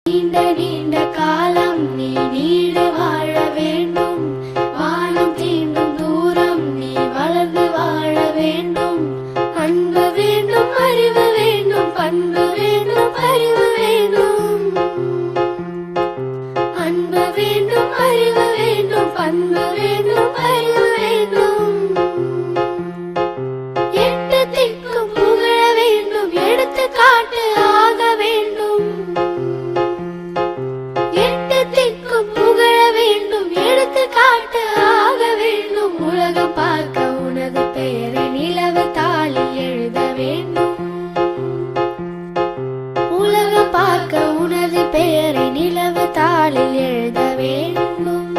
நீண்ட நீண்ட காலம் நீ நீடு வாழ வேண்டும். வானம் தீண்டும் தூரம் நீ வளர்ந்து வாழ வேண்டும். அன்பு வேண்டும், அறிவு வேண்டும், பண்பு வேண்டும், அறிவு வேண்டும். அன்பு வேண்டும், அறிவு வேண்டும், பண்பு வேண்டும், அறிவு வேண்டும். எட்டு திக்கும் புகழ வேண்டும், எடுத்துக்காட்டு ஆக வேண்டும். எட்டு திக்கும் புகழ வேண்டும், எடுத்துக்காட்டு ஆக வேண்டும். உலகம் பார்க்க உனது பெயரை நிலவு தாளில் எழுத வேண்டும். உலகம் பார்க்க உனது பெயரை நிலவு தாளில் எழுத வேண்டும்.